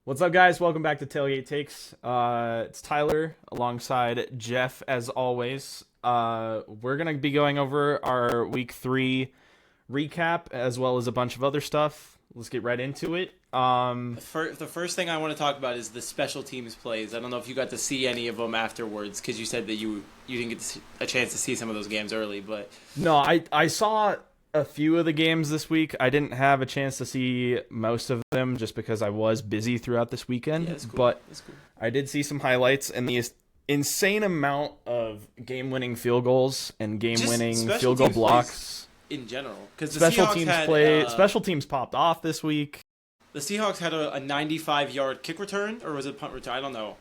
What's up, guys? Welcome back to Tailgate Takes. It's Tyler alongside Jeff, as always. We're going to be going over our Week 3 recap, as well as a bunch of other stuff. Let's get right into it. The first thing I want to talk about is the special teams plays. I don't know if you got to see any of them afterwards, because you said that you didn't get a chance to see some of those games early. But No, I saw a few of the games this week. I didn't have a chance to see most of them just because I was busy throughout this weekend. Yeah, that's cool. But That's cool. I did see some highlights and the insane amount of game-winning field goals and game-winning Just field goal special teams blocks. In general, because the Special Seahawks teams had, special teams popped off this week. The Seahawks had a 95-yard kick return, or was it a punt return? I don't know.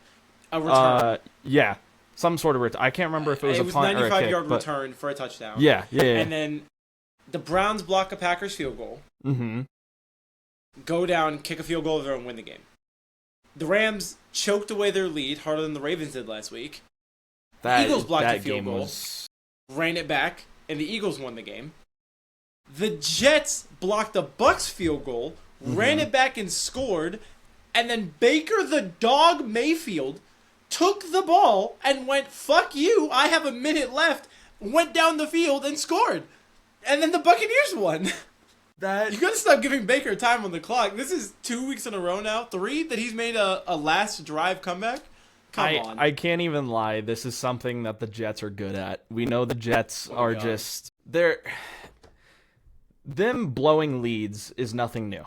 A return. Yeah, some sort of return. I can't remember if it was a punt or a kick. 95-yard return for a touchdown. Yeah. And then the Browns block a Packers field goal. Mm-hmm. Go down, kick a field goal of their own, win the game. The Rams choked away their lead harder than the Ravens did last week. The Eagles blocked a field goal, ran it back, and the Eagles won the game. The Jets blocked a Bucs field goal, ran it back and scored, and then Baker the Dog Mayfield took the ball and went, "Fuck you, I have a minute left," went down the field and scored. And then the Buccaneers won. You gotta stop giving Baker time on the clock. This is 2 weeks in a row now, 3, that he's made a last drive comeback. Come on. I can't even lie. This is something that the Jets are good at. We know the Jets are just... Them blowing leads is nothing new.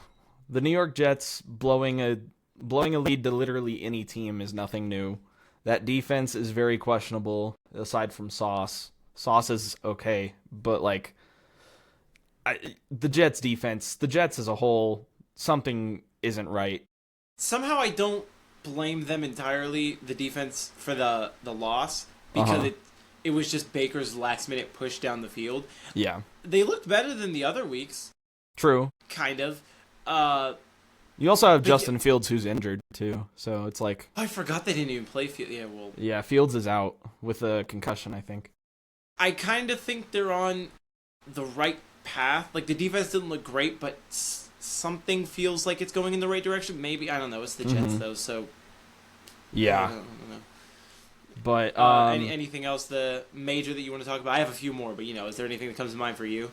The New York Jets blowing a lead to literally any team is nothing new. That defense is very questionable, aside from Sauce. Sauce is okay, but the Jets defense, the Jets as a whole, something isn't right. Somehow I don't blame them entirely, the defense, for the loss, because it was just Baker's last minute push down the field. Yeah. They looked better than the other weeks. True. Kind of. You also have Justin Fields, who's injured too, so it's like... I forgot they didn't even play Fields. Yeah, well... Yeah, Fields is out with a concussion, I think. I kind of think they're on the right path. Like, the defense didn't look great, but something feels like it's going in the right direction. Maybe, I don't know. It's the Jets, though, so... Yeah. I don't know. But, anything else, the major that you want to talk about? I have a few more, but, is there anything that comes to mind for you?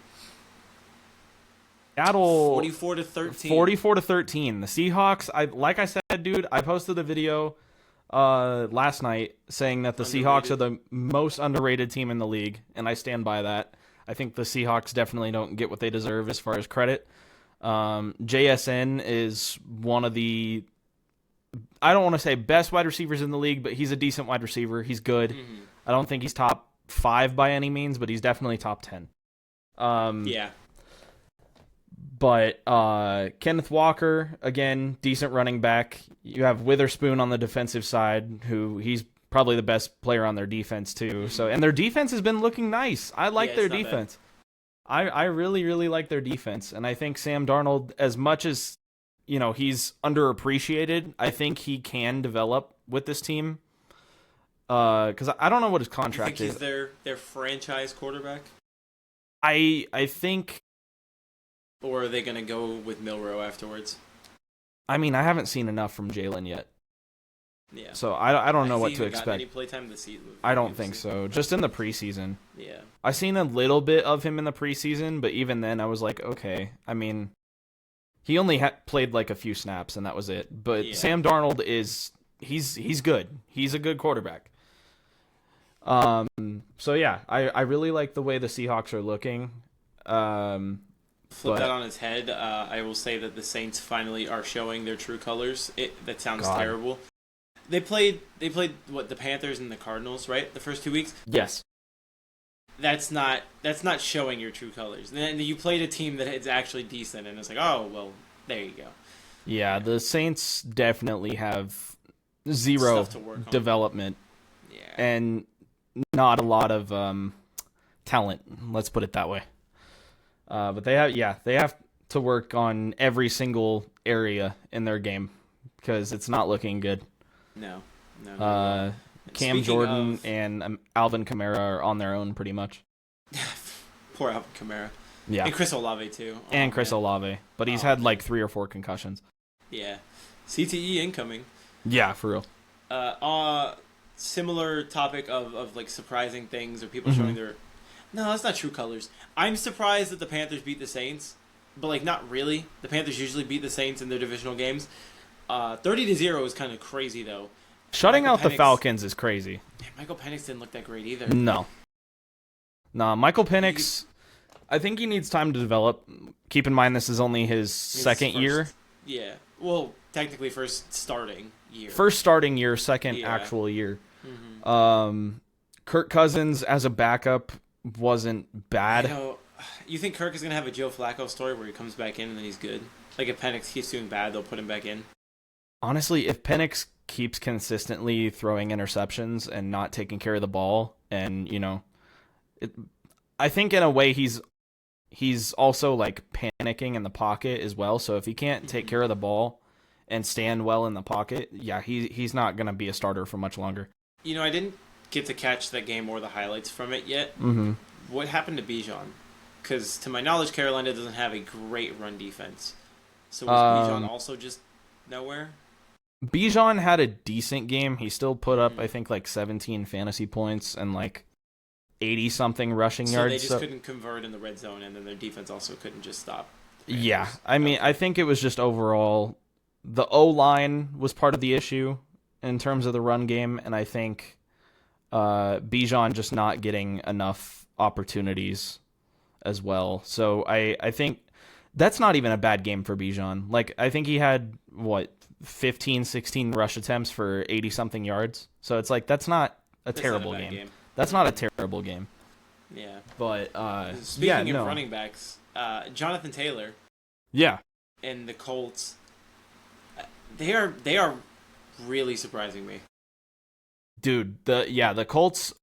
Seattle 44-13. 44-13. The Seahawks, like I said, dude, I posted a video last night saying that the Seahawks are the most underrated team in the league, and I stand by that. I think the Seahawks definitely don't get what they deserve as far as credit. JSN is one of the, I don't want to say best wide receivers in the league, but he's a decent wide receiver. He's good. Mm-hmm. I don't think he's top 5 by any means, but he's definitely top 10. Yeah. But Kenneth Walker, again, decent running back. You have Witherspoon on the defensive side, who he's probably the best player on their defense too. So, and their defense has been looking nice. I like their defense. I really, really like their defense. And I think Sam Darnold, as much as, he's underappreciated, I think he can develop with this team. Because I don't know what his contract is. He's their franchise quarterback? I think... Or are they going to go with Milroe afterwards? I mean, I haven't seen enough from Jalen yet. Yeah. So I don't know what to expect. Any playtime this season? I don't think so. Just in the preseason. Yeah. I seen a little bit of him in the preseason, but even then I was like, okay. I mean, he only played like a few snaps and that was it. But Sam Darnold he's good. He's a good quarterback. So yeah, I really like the way the Seahawks are looking. Flip that on its head. I will say that the Saints finally are showing their true colors. That sounds terrible. They played what, the Panthers and the Cardinals, right? The first 2 weeks? Yes. That's not showing your true colors. And then you played a team that is actually decent, and it's like, oh, well, there you go. Yeah, the Saints definitely have zero development. Yeah. And not a lot of talent, let's put it that way. But they have to work on every single area in their game because it's not looking good. No. Cam Jordan and Alvin Kamara are on their own pretty much. Poor Alvin Kamara. Yeah. And Chris Olave too. Chris Olave, but he's had like 3 or 4 concussions. Yeah. CTE incoming. Yeah, for real. Similar topic of like surprising things or people showing their. No, that's not true colors. I'm surprised that the Panthers beat the Saints, but like not really. The Panthers usually beat the Saints in their divisional games. 30-0 is kind of crazy though. Shutting out the Falcons is crazy. Yeah, Michael Penix didn't look that great either. No. Nah, Michael Penix, I think he needs time to develop. Keep in mind this is only his second year. Yeah. Well, technically first starting year. First starting year, second actual year. Kirk Cousins as a backup wasn't bad. You think Kirk is going to have a Joe Flacco story where he comes back in and then he's good? Like if Penix keeps doing bad, they'll put him back in? Honestly, if Penix keeps consistently throwing interceptions and not taking care of the ball, and, you know, I think in a way he's also like panicking in the pocket as well. So if he can't take care of the ball and stand well in the pocket, yeah, he's not going to be a starter for much longer. You know, I didn't get to catch that game or the highlights from it yet. What happened to Bijan? Because to my knowledge, Carolina doesn't have a great run defense. So was Bijan also just nowhere? Bijan had a decent game. He still put up, I think, like 17 fantasy points and like 80-something rushing yards. So they just couldn't convert in the red zone, and then their defense also couldn't just stop. Yeah, I mean, I think it was just overall the O-line was part of the issue in terms of the run game, and I think Bijan just not getting enough opportunities as well. So I think that's not even a bad game for Bijan. Like, I think he had, 15, 16 rush attempts for 80-something yards. So it's like, that's not a terrible game. That's not a terrible game. Yeah. But, Speaking of running backs, Jonathan Taylor. Yeah. And the Colts, they are really surprising me. Dude, the Colts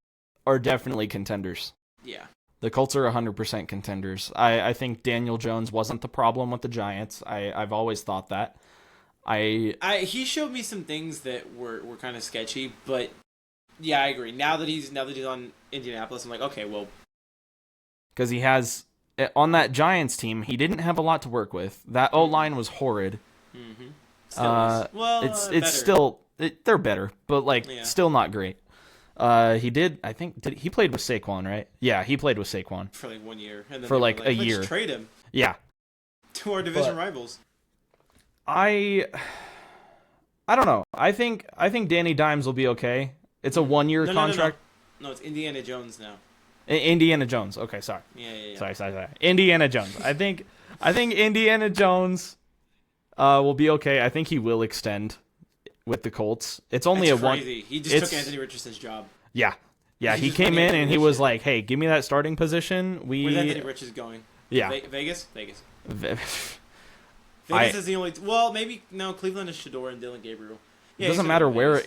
are definitely contenders. Yeah. The Colts are 100% contenders. I think Daniel Jones wasn't the problem with the Giants. I've always thought that. He showed me some things that were kind of sketchy, but yeah, I agree. Now that he's on Indianapolis, I'm like, okay, well, because he has on that Giants team, he didn't have a lot to work with. That O-line was horrid. It's still they're better, but still not great. He played with Saquon, right? Yeah, he played with Saquon for like 1 year, and then for like a year. Let's trade him. Yeah, to our division rivals. I don't know. I think Danny Dimes will be okay. It's a 1-year contract. No, it's Indiana Jones now. Indiana Jones. Okay, sorry. Yeah. Sorry. Indiana Jones. I think Indiana Jones will be okay. I think he will extend with the Colts. It's only That's crazy. He just took Anthony Richardson's job. Yeah. He came in and he was like, "Hey, give me that starting position." Where's Anthony Richards going? Yeah. Vegas. Vegas is the only. Well, maybe no. Cleveland is Shador and Dylan Gabriel. Yeah, it doesn't matter where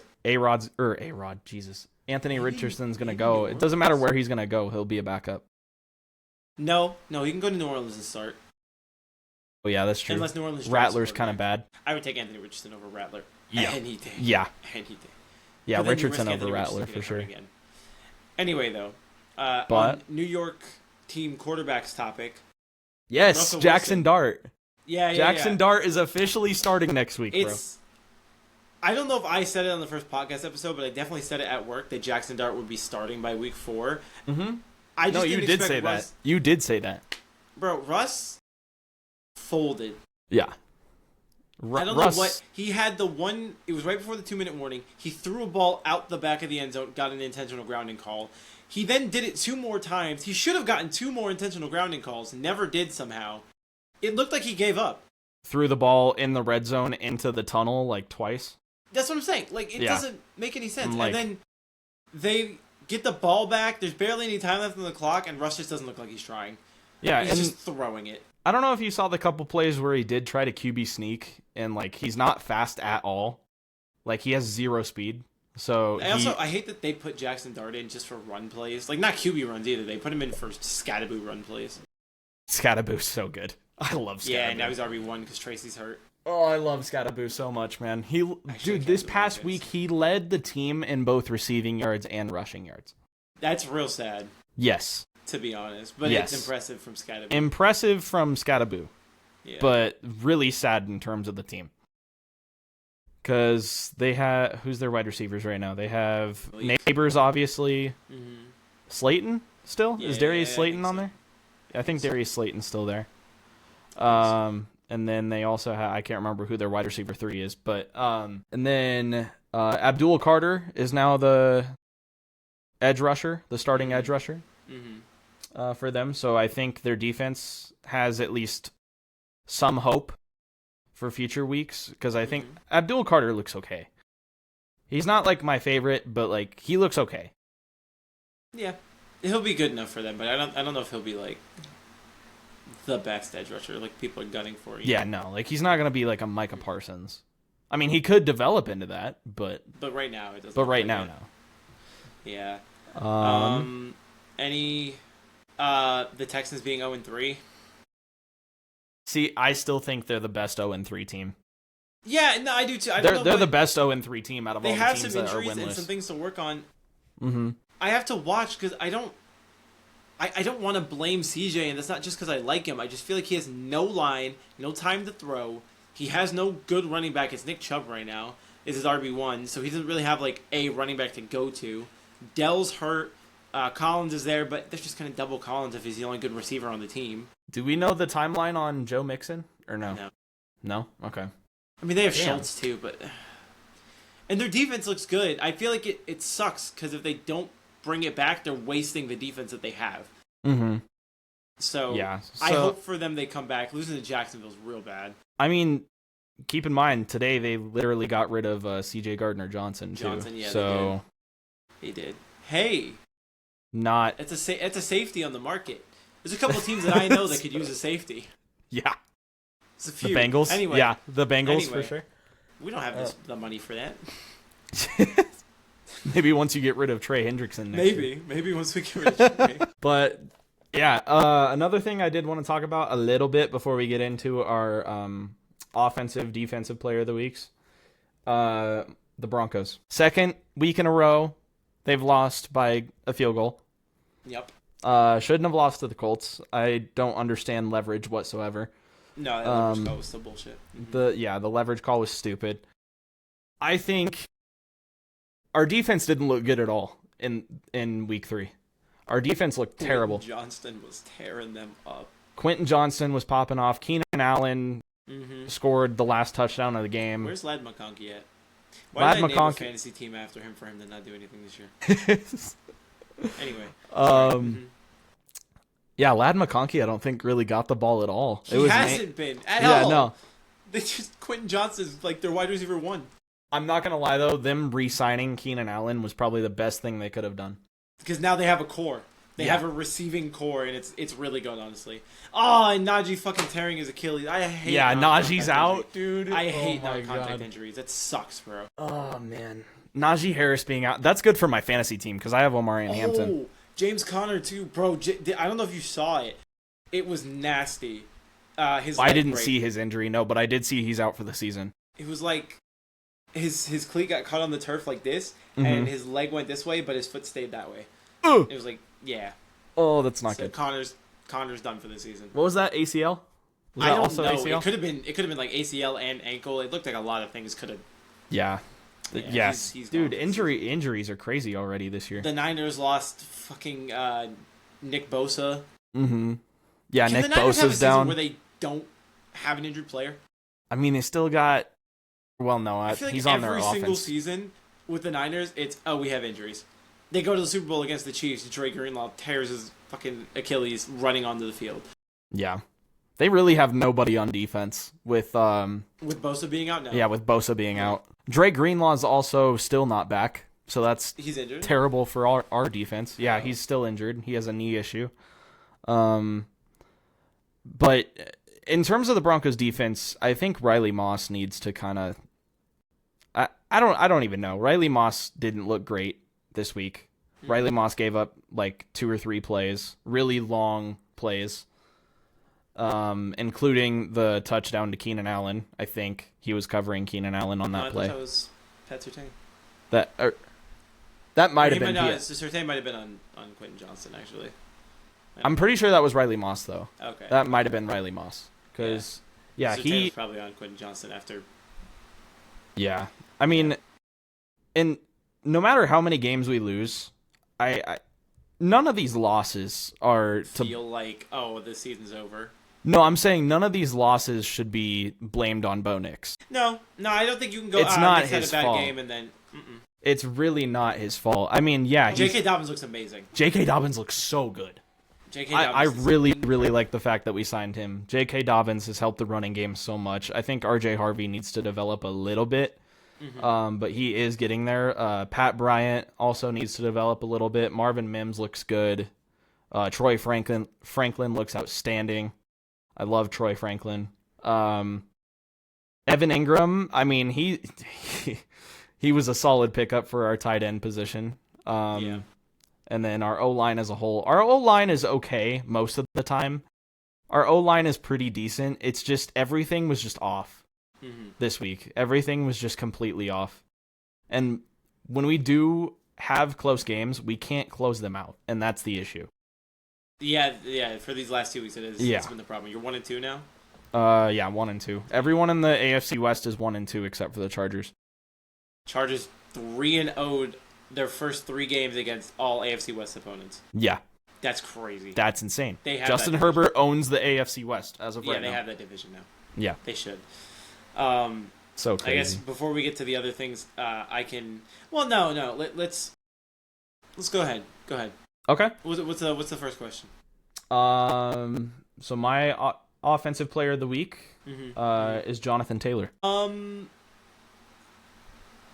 Anthony Richardson's gonna go. It doesn't matter where he's gonna go. He'll be a backup. No, he can go to New Orleans and start. Oh yeah, that's true. Unless New Orleans Rattler's kind of bad. I would take Anthony Richardson over Rattler. Yeah, and he did. Yeah, Richardson over Anthony Rattler for sure. Again. Anyway, though, but on New York team quarterbacks topic. Yes, Russell Jackson Wilson. Dart. Yeah. Jackson Dart is officially starting next week, bro. I don't know if I said it on the first podcast episode, but I definitely said it at work that Jackson Dart would be starting by week 4. Mm-hmm. You did say that. You did say that. Bro, Russ folded. Yeah. I don't know what. He had the one. It was right before the 2-minute warning. He threw a ball out the back of the end zone, got an intentional grounding call. He then did it 2 more times. He should have gotten 2 more intentional grounding calls. Never did somehow. It looked like he gave up. Threw the ball in the red zone into the tunnel like twice. That's what I'm saying. Like, it doesn't make any sense. And then they get the ball back. There's barely any time left on the clock, and Russ just doesn't look like he's trying. Yeah, he's just throwing it. I don't know if you saw the couple plays where he did try to QB sneak, and he's not fast at all. He has 0 speed. So I hate that they put Jackson Dart in just for run plays. Not QB runs either. They put him in for Scattaboo run plays. Scattaboo's so good. I love Scattaboo. Yeah, and now he's RB1 because Tracy's hurt. Oh, I love Scattaboo so much, man. This past week, he led the team in both receiving yards and rushing yards. That's real sad. Yes. To be honest. But it's impressive from Scattaboo. Impressive from Scattaboo. Yeah. But really sad in terms of the team. Because they have... Who's their wide receivers right now? They have Neighbors, obviously. Mm-hmm. Slayton still? Yeah, Is Darius Slayton on so. there? I think Darius Slayton's still there. And then they also have... I can't remember who their wide receiver 3 is. But and then Abdul Carter is now the edge rusher, the starting edge rusher for them. So I think their defense has at least some hope for future weeks, because I think Abdul Carter looks okay. He's not like my favorite, but like he looks okay. Yeah, he'll be good enough for them, but I don't know if he'll be like the best edge rusher like people are gunning for. Yeah, no, like he's not gonna be like a Micah Parsons. I mean, he could develop into that, but right now it doesn't. But right now, no. Yeah. The Texans being 0-3. See, I still think they're the best 0-3 team. Yeah, no, I do too. They're the best 0-3 team out of all the teams that are winless. They have some injuries and some things to work on. Mm-hmm. I have to watch because I don't want to blame CJ, and that's not just because I like him. I just feel like he has no line, no time to throw. He has no good running back. It's Nick Chubb right now is his RB1, so he doesn't really have like a running back to go to. Dell's hurt. Collins is there, but they're just kind of double Collins if he's the only good receiver on the team. Do we know the timeline on Joe Mixon or no? No? Okay. I mean, they have Schultz too, but... And their defense looks good. I feel like it sucks, because if they don't bring it back, they're wasting the defense that they have. Mm-hmm. So, I hope for them they come back. Losing to Jacksonville is real bad. I mean, keep in mind, today they literally got rid of C.J. Gardner-Johnson, too. Yeah, so he did. Hey! Not... It's a safety on the market. There's a couple of teams that I know that could use a safety. Yeah. It's a few. The Bengals? Anyway. Yeah, the Bengals for sure. We don't have the money for that. Maybe once you get rid of Trey Hendrickson next year. Maybe once we get rid of Trey. But, yeah, another thing I did want to talk about a little bit before we get into our offensive, defensive player of the weeks. The Broncos. Second week in a row, they've lost by a field goal. Yep. Shouldn't have lost to the Colts. I don't understand leverage whatsoever. No, that leverage call was still bullshit. Mm-hmm. The leverage call was stupid. I think our defense didn't look good at all in week 3. Our defense looked terrible. Quentin Johnston was tearing them up. Quentin Johnston was popping off. Keenan Allen scored the last touchdown of the game. Where's Ladd McConkey at? Why did I name a fantasy team after him for him to not do anything this year? Anyway. Yeah, Ladd McConkey, I don't think really got the ball at all. He hasn't been at all. Yeah, no. They just Quentin Johnston's like their wide receiver 1. I'm not gonna lie though, them re-signing Keenan Allen was probably the best thing they could have done. Because now they have a core. They have a receiving core, and it's really good, honestly. Oh, and Najee fucking tearing his Achilles. I hate. Yeah, Najee's out, dude. I hate non-contact injuries. That sucks, bro. Oh man, Najee Harris being out. That's good for my fantasy team because I have Omari and Hampton. James Conner too, bro. I don't know if you saw it. It was nasty. I didn't see his injury, no, but I did see he's out for the season. It was like his cleat got caught on the turf like this, and his leg went this way, but his foot stayed that way. It was like, yeah. Oh, that's not good. Connor's done for the season. What was that, ACL? I don't know. ACL? It could have been like ACL and ankle. It looked like a lot of things could have. Yeah. Yes. He's dude, injuries are crazy already this year. The Niners lost fucking Nick Bosa. Mm-hmm. Yeah, Nick Bosa's down. Where they don't have an injured player. I mean, they still got. Well, no, I feel like he's on their offense. Every single season with the Niners, it's we have injuries. They go to the Super Bowl against the Chiefs. Dre Greenlaw tears his fucking Achilles running onto the field. Yeah, they really have nobody on defense with Bosa being out now. Yeah, with Bosa being out. Dre Greenlaw's also still not back, so he's injured. Terrible for our defense. Yeah, he's still injured. He has a knee issue. But in terms of the Broncos defense, I think Riley Moss needs to kind of. I don't even know. Riley Moss didn't look great this week. Riley Moss gave up like 2 or 3 plays, really long plays, including the touchdown to Keenan Allen. I think he was covering Keenan Allen on that play. That was Pat Surtain. That might have been. Surtain might have been on Quentin Johnston actually. I'm pretty sure that was Riley Moss though. Okay. That might have been Riley Moss because he was probably on Quentin Johnston after Yeah. I mean, and no matter how many games we lose, I none of these losses are to feel like, oh, the season's over. No, I'm saying none of these losses should be blamed on Bo Nix. No, I don't think you can go. It's not Nix his had a bad fault. game and then. It's really not his fault. I mean, yeah, J.K. Dobbins looks amazing. J.K. Dobbins looks so good. J.K. Dobbins I really like the fact that we signed him. J.K. Dobbins has helped the running game so much. I think R.J. Harvey needs to develop a little bit, but he is getting there. Pat Bryant also needs to develop a little bit. Marvin Mims looks good. Troy Franklin looks outstanding. I love Troy Franklin. Evan Ingram, I mean, he was a solid pickup for our tight end position. Yeah. And then our O-line as a whole. Our O-line is okay most of the time. Our O-line is pretty decent. It's just everything was just off this week. Everything was just completely off. And when we do have close games, we can't close them out, and that's the issue. Yeah. For these last 2 weeks, it's been the problem. You're 1-2 now. Yeah, 1-2. Everyone in the AFC West is 1-2 except for the Chargers. Chargers 3-0 their first 3 games against all AFC West opponents. Yeah, that's crazy. That's insane. They have Justin Herbert owns the AFC West as of right now. Yeah, they have that division now. Yeah, they should. So crazy. I guess before we get to the other things, I can. Well, no. Let's go ahead. Go ahead. Okay. What's the first question? So my offensive player of the week is Jonathan Taylor.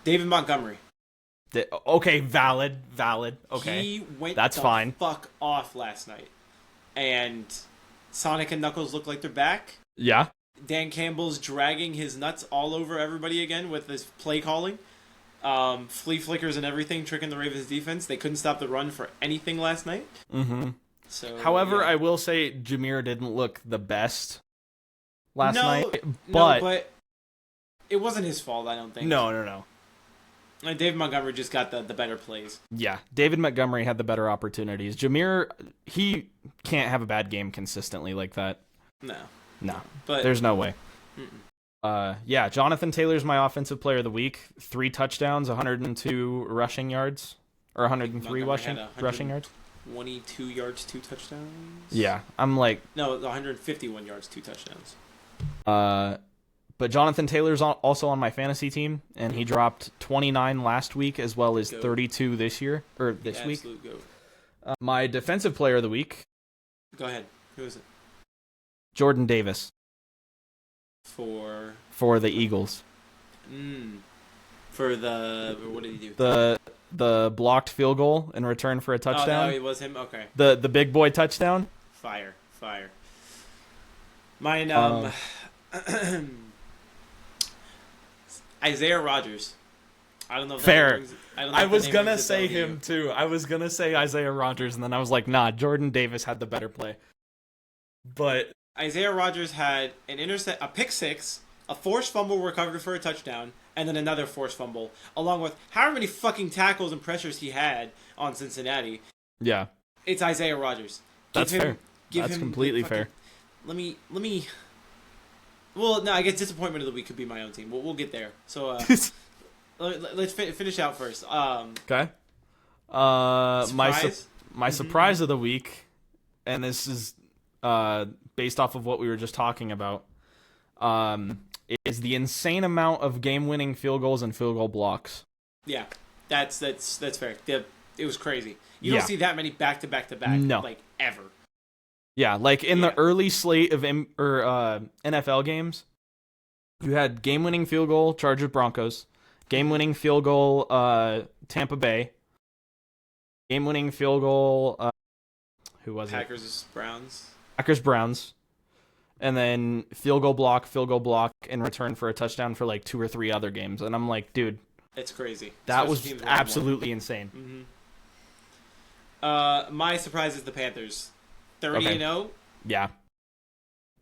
David Montgomery. Okay, valid. Okay, he went that's fine. Fuck off last night, and Sonic and Knuckles look like they're back. Yeah. Dan Campbell's dragging his nuts all over everybody again with this play calling, flea flickers and everything, tricking the Ravens defense. They couldn't stop the run for anything last night. So, however, yeah. I will say Jameer didn't look the best last night, but it wasn't his fault. I don't think. No. David Montgomery just got the better plays. Yeah, David Montgomery had the better opportunities. Jameer, he can't have a bad game consistently like that. No. But there's no way. Yeah, Jonathan Taylor's my offensive player of the week. 3 touchdowns, 102 rushing yards, or 103 rushing yards. 22 yards, 2 touchdowns. Yeah, I'm like 151 yards, 2 touchdowns. But Jonathan Taylor's also on my fantasy team, and he dropped 29 last week as well as 32 this week. Goat. My defensive player of the week. Go ahead. Who is it? Jordan Davis. For the Eagles. What did he do? The blocked field goal in return for a touchdown. Oh, it was him? Okay. The big boy touchdown. Fire. Mine, Isaiah Rodgers. I don't know if fair. I was gonna say him too. I was gonna say Isaiah Rodgers, and then I was like, nah, Jordan Davis had the better play. But Isaiah Rodgers had a pick six, a forced fumble recovered for a touchdown, and then another forced fumble, along with however many fucking tackles and pressures he had on Cincinnati. Yeah, it's Isaiah Rodgers. That's fair. That's completely fair. Let me. Well, no, I guess disappointment of the week could be my own team. We'll get there. So let's finish out first. Okay. My surprise of the week, and this is based off of what we were just talking about, is the insane amount of game-winning field goals and field goal blocks. Yeah, that's fair. It was crazy. You don't see that many back-to-back, like, ever. Yeah, like in the early slate of NFL games, you had game-winning field goal Chargers Broncos, game-winning field goal Tampa Bay, game-winning field goal who was Packers Browns, and then field goal block in return for a touchdown for like 2 or 3 other games, and I'm like, dude, it's crazy. That was absolutely insane. My surprise is the Panthers. 30-0? Yeah.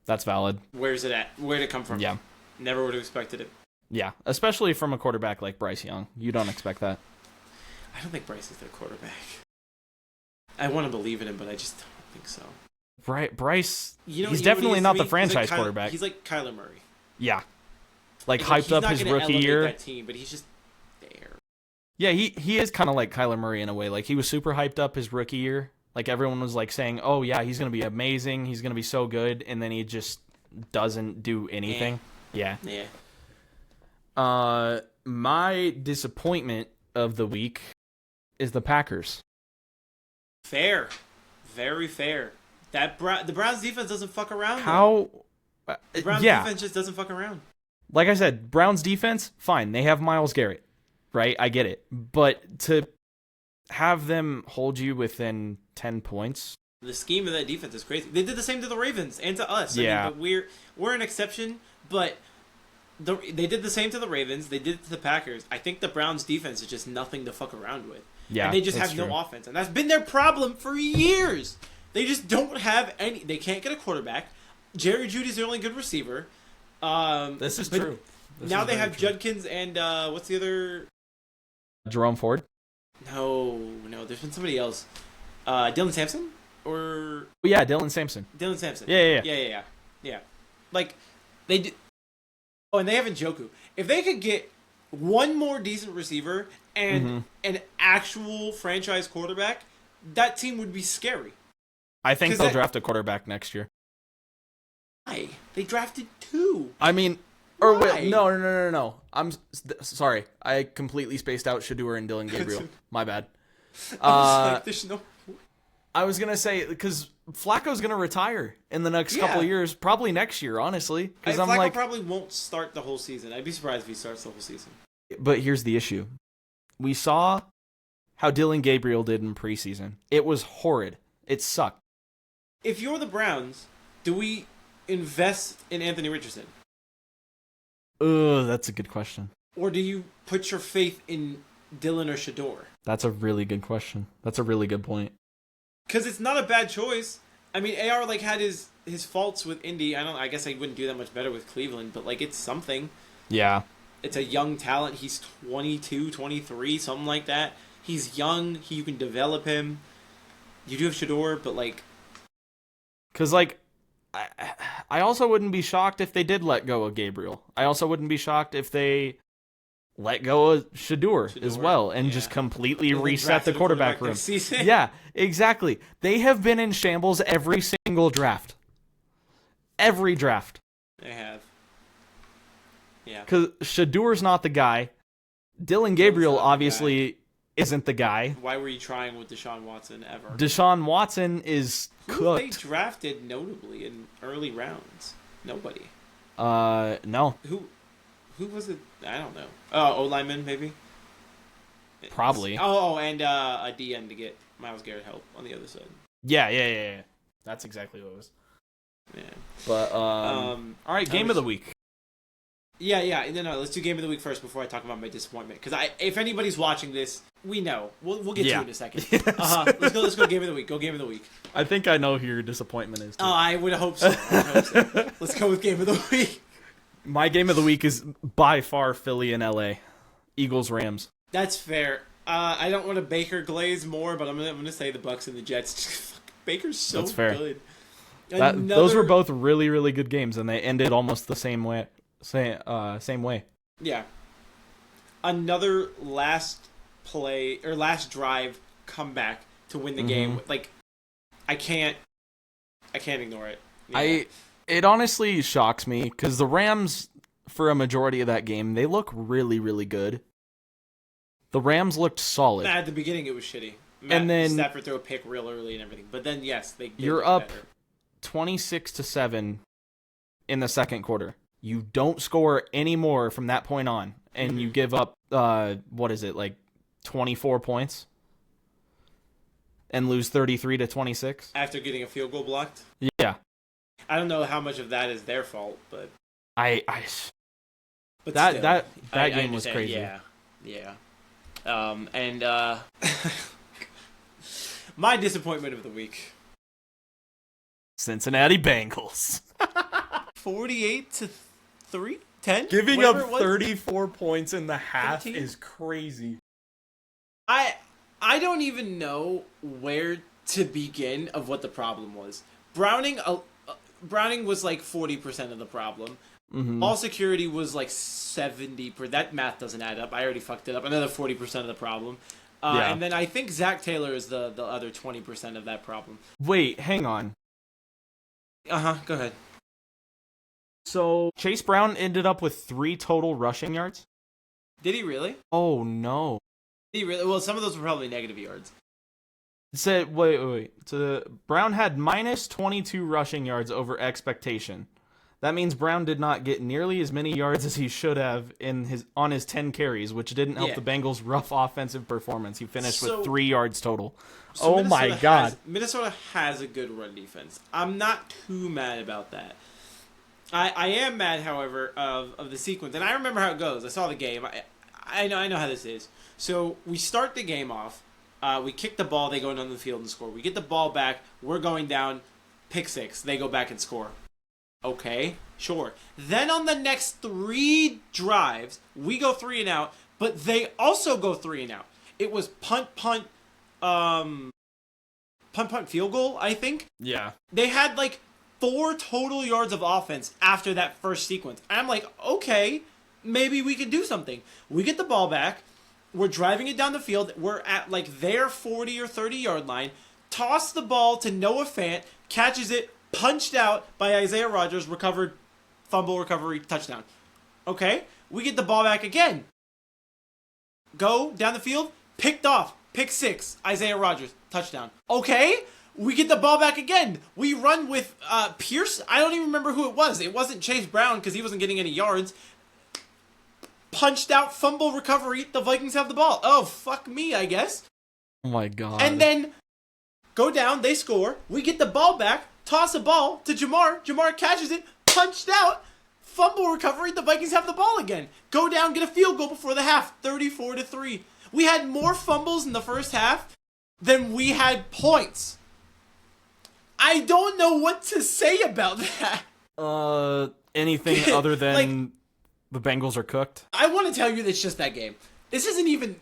That's valid. Where's it at? Where'd it come from? Yeah. Never would have expected it. Yeah, especially from a quarterback like Bryce Young. You don't expect that. I don't think Bryce is their quarterback. I want to believe in him, but I just don't think so. Bryce, he's definitely not the franchise quarterback. He's like Kyler Murray. Yeah. like hyped up his rookie year. That team, but he's just there. Yeah, he is kind of like Kyler Murray in a way. Like he was super hyped up his rookie year. Like everyone was like saying, "Oh yeah, he's gonna be amazing. He's gonna be so good," and then he just doesn't do anything. Yeah. My disappointment of the week is the Packers. Fair, very fair. The Browns defense doesn't fuck around. The Browns defense just doesn't fuck around. Like I said, Browns defense, fine. They have Myles Garrett, right? I get it. But to have them hold you within 10 points. The scheme of that defense is crazy. They did the same to the Ravens and to us. Yeah. I mean, but we're an exception, but they did the same to the Ravens. They did it to the Packers. I think the Browns defense is just nothing to fuck around with. Yeah, and they just have true. no offense. And that's been their problem for years. They just don't have any. They can't get a quarterback. Jerry Jeudy's their only good receiver. This is true. Now they have Judkins and what's the other? Jerome Ford? No. There's been somebody else. Dylan Sampson? Or yeah, Dylan Sampson. Yeah. Like they did. Oh, and they have Njoku. If they could get one more decent receiver and an actual franchise quarterback, that team would be scary. I think they'll draft a quarterback next year. Why? They drafted 2. I mean, or wait, no. I'm sorry. I completely spaced out Shedeur and Dylan Gabriel. My bad. I was going to say, because Flacco's going to retire in the next couple of years, probably next year, honestly. Because Flacco probably won't start the whole season. I'd be surprised if he starts the whole season. But here's the issue. We saw how Dylan Gabriel did in preseason. It was horrid. It sucked. If you're the Browns, do we invest in Anthony Richardson? That's a good question. Or do you put your faith in Dylan or Shedeur? That's a really good question. That's a really good point. Because it's not a bad choice. I mean, AR had his faults with Indy. I guess I wouldn't do that much better with Cleveland, but it's something. Yeah. It's a young talent. He's 22, 23, something like that. He's young. You can develop him. You do have Shedeur, but because I also wouldn't be shocked if they did let go of Gabriel. I also wouldn't be shocked if they let go of Shedeur as well and just completely reset the quarterback room. Yeah, exactly. They have been in shambles every single draft. Every draft. They have. Yeah. Because Shadeur's not the guy. Dylan Gabriel obviously isn't the guy. Why were you trying with Deshaun Watson ever? Deshaun Watson is cooked. Who they drafted notably in early rounds? Nobody. No. Who was it? I don't know. Oh, O-lineman, maybe? Probably. And a DN to get Myles Garrett help on the other side. Yeah. That's exactly what it was. Yeah. But, all right, game of the week. Yeah. No, let's do game of the week first before I talk about my disappointment. Because if anybody's watching this, we know. We'll get to it in a second. Yes. Let's go game of the week. Go game of the week. I think I know who your disappointment is, too. Oh, I would hope so. Let's go with game of the week. My game of the week is by far Philly and LA. Eagles-Rams. That's fair. I don't want to Baker glaze more, but I'm gonna say the Bucks and the Jets. Baker's so That's fair. good. Those were both really, really good games, and they ended almost the same way. Same way. Yeah. Another last drive comeback to win the game. I can't ignore it. Yeah. It honestly shocks me because the Rams, for a majority of that game, they look really, really good. The Rams looked solid. At the beginning, it was shitty. And then Stafford threw a pick real early and everything. But then, yes, you're up 26-7 in the second quarter. You don't score any more from that point on, and you give up 24 points, and lose 33-26 after getting a field goal blocked. Yeah. I don't know how much of that is their fault, but but that game was crazy. Yeah. My disappointment of the week. Cincinnati Bengals. 48-3? 10? Giving up 34 points in the half 15? Is crazy. I don't even know where to begin of what the problem was. Browning was 40% of the problem. Ball security was like 70%. That math doesn't add up. I already fucked it up. Another 40% of the problem. And then I think Zach Taylor is the other 20% of that problem. Wait, hang on. Go ahead. So Chase Brown ended up with 3 total rushing yards? Did he really? Oh, no. Did he really? Well, some of those were probably negative yards. It said, wait. So Brown had minus 22 rushing yards over expectation. That means Brown did not get nearly as many yards as he should have on his 10 carries, which didn't help the Bengals' rough offensive performance. He finished with 3 yards total. So oh my God. Minnesota has a good run defense. I'm not too mad about that. I am mad, however, of the sequence. And I remember how it goes. I saw the game. I know how this is. So we start the game off. We kick the ball. They go down the field and score. We get the ball back. We're going down. Pick 6. They go back and score. Okay, sure. Then on the next 3 drives, we go 3 and out, but they also go 3 and out. It was punt, field goal, I think. Yeah. They had like 4 total yards of offense after that first sequence. I'm like, okay, maybe we could do something. We get the ball back. We're driving it down the field. We're at like their 40 or 30 yard line. Toss the ball to Noah Fant, catches it, punched out by Isaiah Rodgers, recovered, fumble recovery, touchdown. Okay, we get the ball back again. Go down the field, picked off, pick 6, Isaiah Rodgers, touchdown. Okay, we get the ball back again. We run with Pierce. I don't even remember who it was. It wasn't Chase Brown because he wasn't getting any yards. Punched out, fumble recovery. The Vikings have the ball. Oh, fuck me, I guess. Oh my God. And then go down, they score. We get the ball back. Toss a ball to Jamar. Jamar catches it, punched out, fumble recovery. The Vikings have the ball again. Go down, get a field goal before the half, 34-3. We had more fumbles in the first half than we had points. I don't know what to say about that. Anything other than the Bengals are cooked? I want to tell you that it's just that game. This isn't even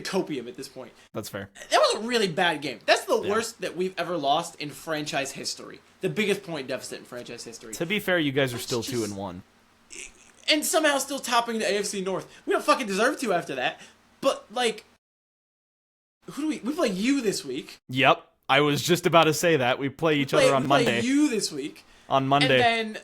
copium at this point. That's fair. That was a really bad game. That's the worst that we've ever lost in franchise history. The biggest point deficit in franchise history. To be fair, you guys are still 2-1. And somehow still topping the AFC North. We don't fucking deserve to after that. But, like, who do we play you this week. Yep. I was just about to say that. We play each other on Monday. We play you this week. On Monday. And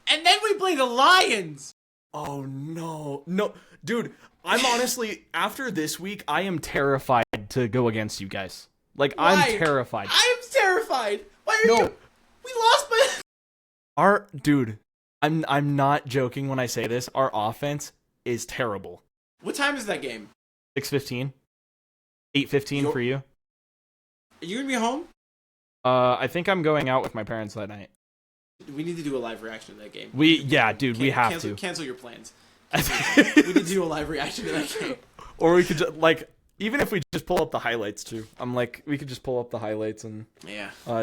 then we play the Lions. Oh, no. No. Dude, I'm honestly, after this week, I am terrified to go against you guys. Like, why? I'm terrified. I'm terrified. Why are you? We lost by... Dude, I'm not joking when I say this. Our offense is terrible. What time is that game? 6:15. 8:15 for you. Are you going to be home? I think I'm going out with my parents that night. We need to do a live reaction to that game. We have to. Cancel your plans. We need to do a live reaction to that game. Or we could just, even if we just pull up the highlights too. We could just pull up the highlights and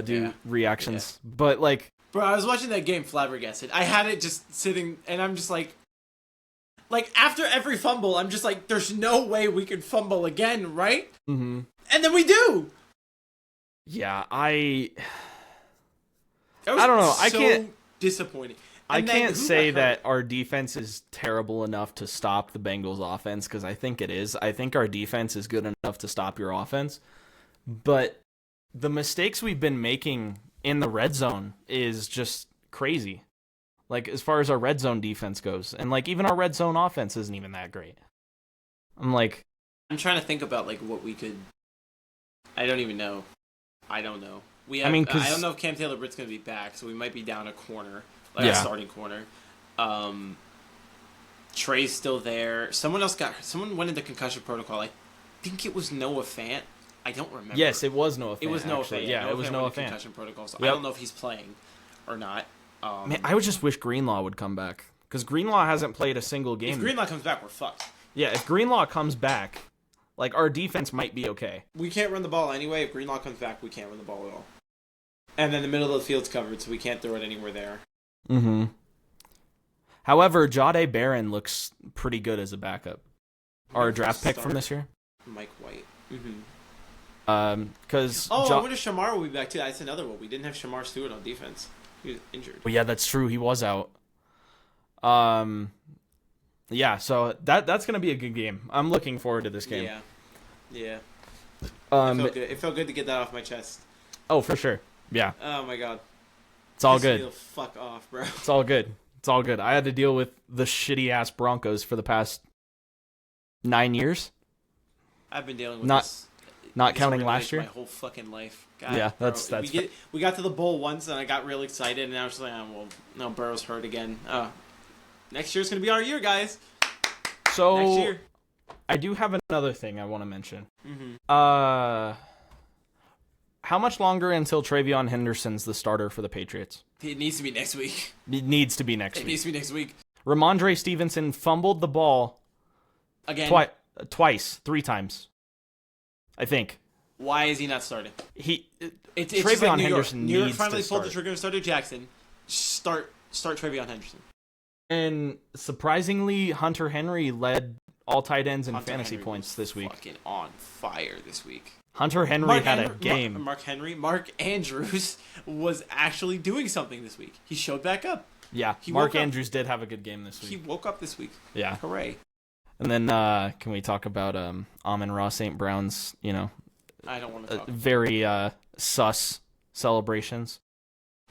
do reactions. Yeah. But bro, I was watching that game flabbergasted. I had it just sitting, and I'm just like after every fumble, I'm just like, there's no way we could fumble again, right? Mm-hmm. And then we do. Yeah, I don't know. I can't. Disappointing. I can't say that our defense is terrible enough to stop the Bengals offense, because I think it is. I think our defense is good enough to stop your offense. But the mistakes we've been making in the red zone is just crazy. As far as our red zone defense goes. And even our red zone offense isn't even that great. I'm trying to think about what we could... I don't even know. I don't know. I don't know if Cam Taylor-Britt's going to be back, so we might be down a corner. A starting corner. Trey's still there. Someone went into concussion protocol. I think it was Noah Fant. I don't remember. Yes, it was Noah Fant. It was Noah Fant. Yeah, it was Noah Fant. Concussion protocol. So I don't know if he's playing or not. Man, I would just wish Greenlaw would come back, because Greenlaw hasn't played a single game. If Greenlaw comes back, we're fucked. Yeah, if Greenlaw comes back, our defense might be okay. We can't run the ball anyway. If Greenlaw comes back, we can't run the ball at all. And then the middle of the field's covered, so we can't throw it anywhere there. Mm-hmm. However, Jahdae Barron looks pretty good as a backup. Our draft pick from this year. Mike White. Mm-hmm. Because I wonder if Shamar will be back too. That's another one. We didn't have Shamar Stewart on defense. He was injured. Well, yeah, that's true. He was out. Yeah, so that's gonna be a good game. I'm looking forward to this game. Yeah. It felt good to get that off my chest. Oh, for sure. Yeah. Oh my god. It's all good. Me the fuck off, bro. It's all good. It's all good. I had to deal with the shitty ass Broncos for the past 9 years. I've been dealing with this. Not counting last year. My whole fucking life. God, yeah, bro. that's. We got to the bowl once and I got real excited and I was just like, oh, well, no, Burrow's hurt again. Next year's gonna be our year, guys. So next year. I do have another thing I want to mention. Mm-hmm. How much longer until Travion Henderson's the starter for the Patriots? It needs to be next week. It needs to be next week. It needs to be next week. Ramondre Stevenson fumbled the ball again. Twice, 3 times. I think. Why is he not starting? It's Travion like Henderson New York needs finally to pulled start. the trigger and started Jackson. Start Travion Henderson. And surprisingly, Hunter Henry led all tight ends in fantasy Henry points this week. Fucking on fire this week. Hunter Henry had a game. Mark Andrews was actually doing something this week. He showed back up. Yeah, Mark Andrews did have a good game this week. He woke up this week. Yeah. Hooray. And then can we talk about Amon-Ra St. Brown's, I don't want to talk. Very sus celebrations.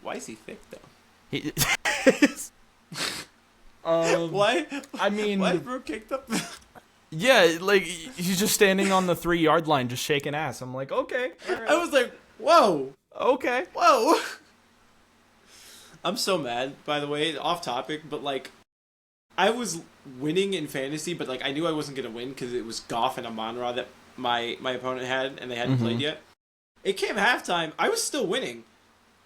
Why is he thick, though? Why? I mean... Why is bro kicked up? Yeah, like, he's just standing on the 3-yard line just shaking ass. I'm like, okay. Right. I was like, whoa. Okay. Whoa. I'm so mad, by the way, off topic, but, like, I was winning in fantasy, but, like, I knew I wasn't going to win because it was Goff and Amon-Ra that my opponent had, and they hadn't played yet. It came halftime. I was still winning.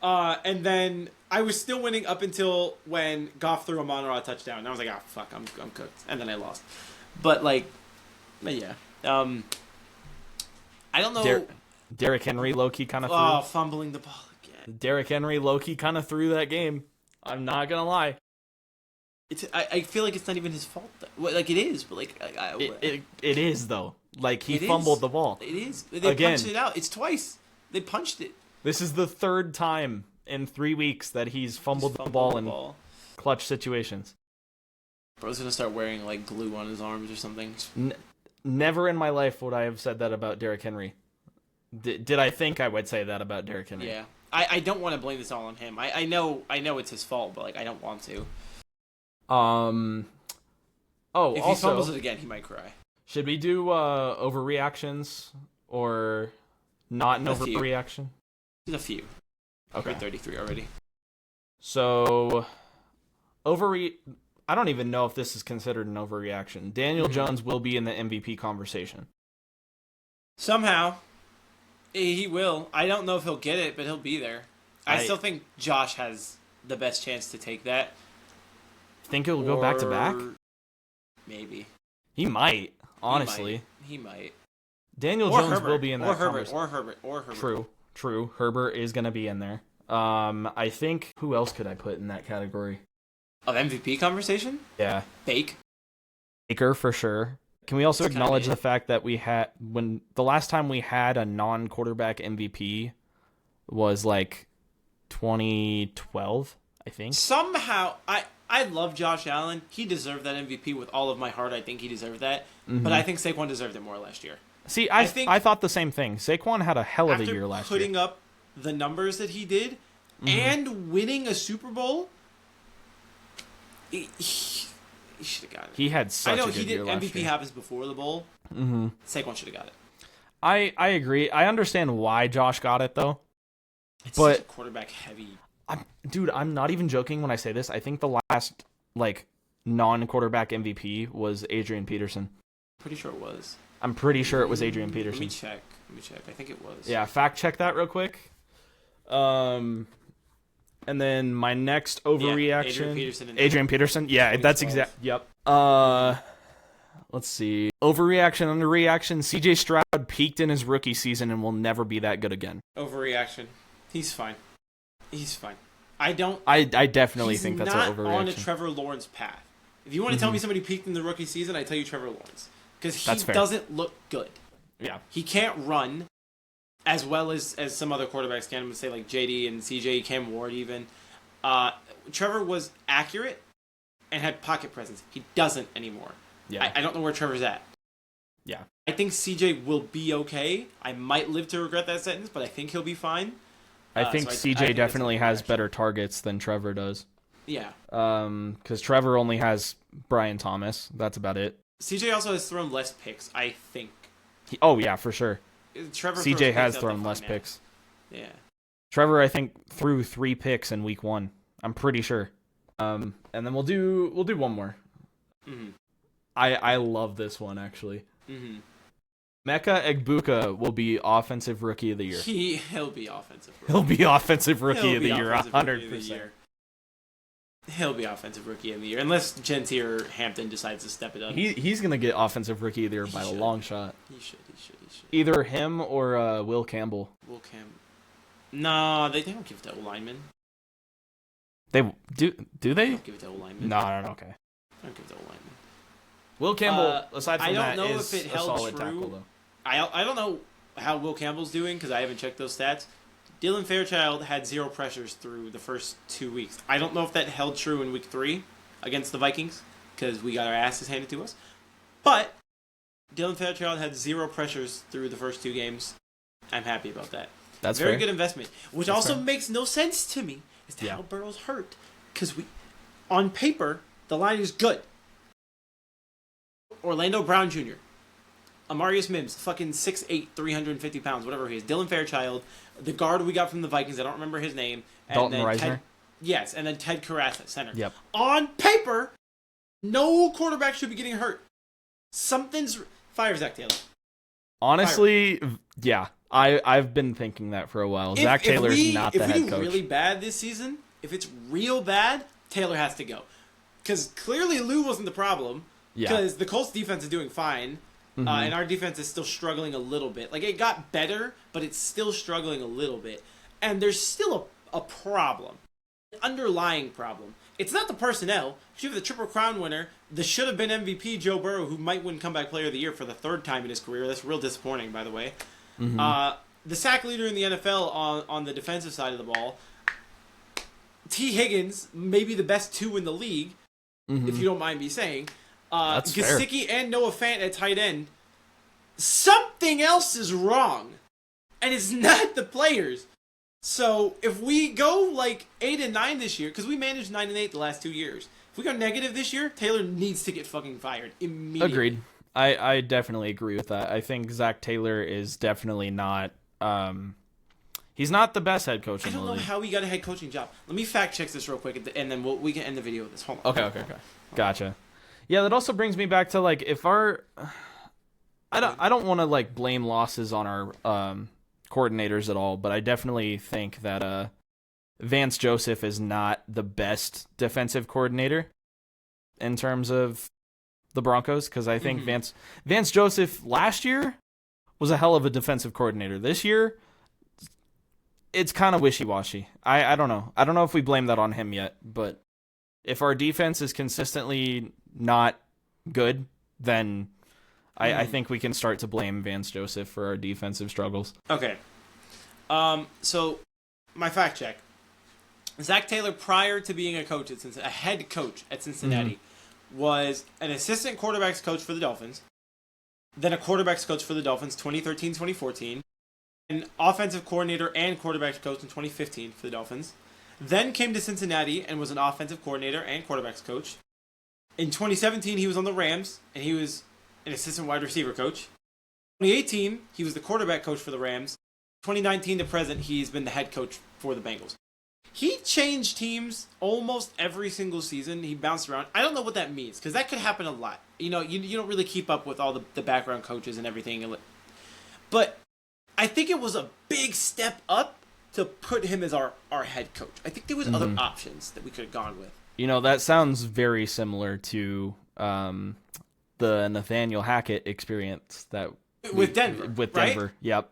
And then I was still winning up until when Goff threw Amon-Ra a touchdown. And I was like, fuck, I'm cooked. And then I lost. But yeah. I don't know. Derrick Henry low-key kind of threw. Oh, fumbling the ball again. Derrick Henry low-key kind of threw that game. I'm not going to lie. I feel like it's not even his fault, though. Well, like, it is, but, like... It is, though. Like, he fumbled the ball. It is. They punched it out. It's twice. They punched it. This is the 3rd time in 3 weeks that he's fumbled the ball in clutch situations. Bro's gonna start wearing, like, glue on his arms or something. Never in my life would I have said that about Derrick Henry. Did I think I would say that about Derrick Henry? Yeah. I don't want to blame this all on him. I know it's his fault, but, like, I don't want to. If he fumbles it again, he might cry. Should we do overreactions or not an overreaction? A few. Okay. We're 33 already. So, I don't even know if this is considered an overreaction. Daniel Jones will be in the MVP conversation. Somehow. He will. I don't know if he'll get it, but he'll be there. I still think Josh has the best chance to take that. Think he'll go back to back? Maybe. He might, honestly. He might. Daniel Jones will be in that conversation. Or Herbert. True. Herbert is going to be in there. I think, who else could I put in that category? Of MVP conversation? Yeah. Baker for sure. Can we also acknowledge the fact that when the last time we had a non-quarterback MVP was like 2012, I think. Somehow, I love Josh Allen. He deserved that MVP with all of my heart. I think he deserved that. Mm-hmm. But I think Saquon deserved it more last year. See, I thought the same thing. Saquon had a hell of a year last year. Putting up the numbers that he did and winning a Super Bowl, he should have got it. He had such a good year last year. MVP happens before the bowl. Mm-hmm. Saquon should have got it. I agree. I understand why Josh got it, though. It's such a quarterback heavy. I'm not even joking when I say this. I think the last non-quarterback MVP was Adrian Peterson. Pretty sure it was. I'm pretty sure it was Adrian Peterson. Let me check. I think it was. Yeah, fact check that real quick. And then my next overreaction. Adrian Peterson. Yeah, that's exact. Yep. Let's see. Overreaction, underreaction. CJ Stroud peaked in his rookie season and will never be that good again. Overreaction. He's fine. I definitely think that's an overreaction. He's not on a Trevor Lawrence path. If you want to tell me somebody peaked in the rookie season, I tell you Trevor Lawrence. Because he doesn't look good. Yeah. He can't run as well as some other quarterbacks can. I'm going to say like JD and CJ, Cam Ward even. Trevor was accurate, and had pocket presence. He doesn't anymore. Yeah. I don't know where Trevor's at. Yeah. I think CJ will be okay. I might live to regret that sentence, but I think he'll be fine. I think CJ definitely has better targets than Trevor does. Yeah. Because Trevor only has Brian Thomas. That's about it. CJ also has thrown less picks, I think. Oh, yeah, for sure. Trevor CJ has thrown less picks. Yeah. Trevor, I think, threw 3 picks in week 1. I'm pretty sure. And then we'll do one more. Mm-hmm. I love this one, actually. Mm-hmm. Mecca Egbuka will be Offensive Rookie of the Year. He'll be Offensive Rookie. He'll be Offensive Rookie of the Year, 100%. He'll be Offensive Rookie of the Year, unless Genty or Hampton decides to step it up. He's going to get Offensive Rookie of the Year by a long shot. He should. Either him or Will Campbell. No, they don't give it to O-linemen. They do they? They don't give it to O-linemen. No, okay. They don't give it to O-linemen. Will Campbell, aside from that, I don't know is if it a held solid true. tackle, though. I don't know how Will Campbell's doing because I haven't checked those stats. Dylan Fairchild had 0 pressures through the first 2 weeks. I don't know if that held true in week 3 against the Vikings because we got our asses handed to us. But Dylan Fairchild had 0 pressures through the first 2 games. I'm happy about that. That's very fair. good investment. Which That's also fair. makes no sense to me as to how Burrow's hurt. Because on paper, the line is good. Orlando Brown Jr., Amarius Mims, fucking 6'8", 350 pounds, whatever he is. Dylan Fairchild, the guard we got from the Vikings, I don't remember his name. And Dalton Reisner? Yes, and then Ted Karras at center. Yep. On paper, no quarterback should be getting hurt. Fire Zach Taylor. Honestly, yeah. I've been thinking that for a while. Zach Taylor's not the head coach. If we do really bad this season, if it's real bad, Taylor has to go. Because clearly Lou wasn't the problem. Because the Colts defense is doing fine. Mm-hmm. And our defense is still struggling a little bit. Like, it got better, but it's still struggling a little bit. And there's still a problem. An underlying problem. It's not the personnel. You have the Triple Crown winner, the should-have-been MVP Joe Burrow, who might win Comeback Player of the Year for the 3rd time in his career. That's real disappointing, by the way. Mm-hmm. The sack leader in the NFL on the defensive side of the ball. T. Higgins, maybe the best 2 in the league, if you don't mind me saying. That's fair. Gesicki and Noah Fant at tight end. Something else is wrong. And it's not the players. So if we go like 8-9 this year, because we managed 9-8 the last 2 years. If we go negative this year, Taylor needs to get fucking fired immediately. Agreed. I definitely agree with that. I think Zach Taylor is definitely not... he's not the best head coach in the league. I don't know how he got a head coaching job. Let me fact check this real quick, and then we can end the video with this. Hold on. Okay. Gotcha. Yeah, that also brings me back to, like, if our... I don't want to, like, blame losses on our coordinators at all, but I definitely think that Vance Joseph is not the best defensive coordinator in terms of the Broncos, because I think Vance Joseph last year was a hell of a defensive coordinator. This year, it's kind of wishy-washy. I don't know. I don't know if we blame that on him yet, but if our defense is consistently not good, then I think we can start to blame Vance Joseph for our defensive struggles. Okay. So, my fact check. Zach Taylor, prior to being a head coach at Cincinnati, was an assistant quarterbacks coach for the Dolphins, then a quarterbacks coach for the Dolphins 2013-2014, an offensive coordinator and quarterbacks coach in 2015 for the Dolphins, then came to Cincinnati and was an offensive coordinator and quarterbacks coach. In 2017, he was on the Rams, and he was an assistant wide receiver coach. 2018, he was the quarterback coach for the Rams. 2019 to present, he's been the head coach for the Bengals. He changed teams almost every single season. He bounced around. I don't know what that means, because that could happen a lot. You know, you don't really keep up with all the background coaches and everything. But I think it was a big step up to put him as our head coach. I think there was other options that we could have gone with. You know, that sounds very similar to the Nathaniel Hackett experience with Denver. With Denver, right? Yep.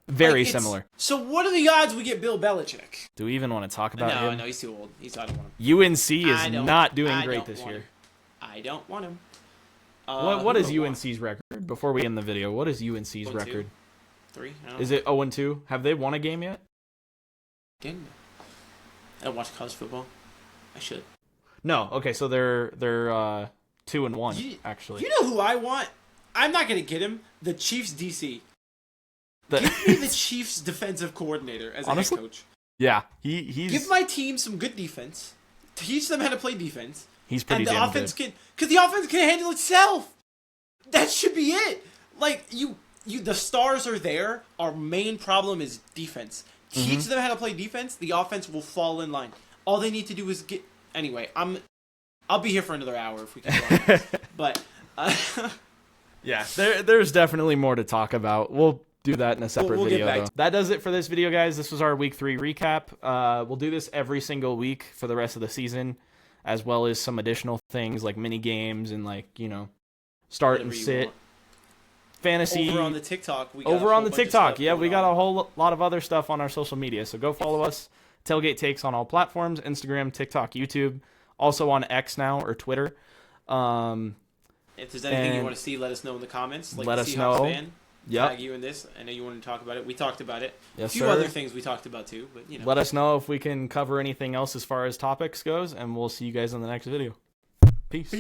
Very similar. So what are the odds we get Bill Belichick? Do we even want to talk about him? No, he's too old. I don't want him. UNC is not doing great this year. I don't want him. What is UNC's record? Before we end the video, what is UNC's record? 3. Is it 0-2? Have they won a game yet? I don't watch college football. I should. No, okay, so they're 2-1 actually. You know who I want? I'm not gonna get him. The Chiefs DC. Give me the Chiefs defensive coordinator as a head coach. Yeah, he's give my team some good defense. Teach them how to play defense. He's pretty damn good. Because the offense can handle itself. That should be it. Like the stars are there. Our main problem is defense. Teach them how to play defense. The offense will fall in line. All they need to do is get. Anyway, I'll be here for another hour if we can go on. But yeah, there's definitely more to talk about. We'll do that in a separate video, though. That does it for this video, guys. This was our Week 3 recap. We'll do this every single week for the rest of the season, as well as some additional things like mini games and start and sit. Fantasy. Over on the TikTok. Yeah, we got a whole lot of other stuff on our social media. So go follow us. Tailgate Takes on all platforms: Instagram, TikTok, YouTube. Also on X now, or Twitter. If there's anything you want to see, let us know in the comments. Let us know. Fan, tag you in this. I know you want to talk about it. We talked about it. Yes, a few other things we talked about too. But let us know if we can cover anything else as far as topics goes, and we'll see you guys in the next video. Peace.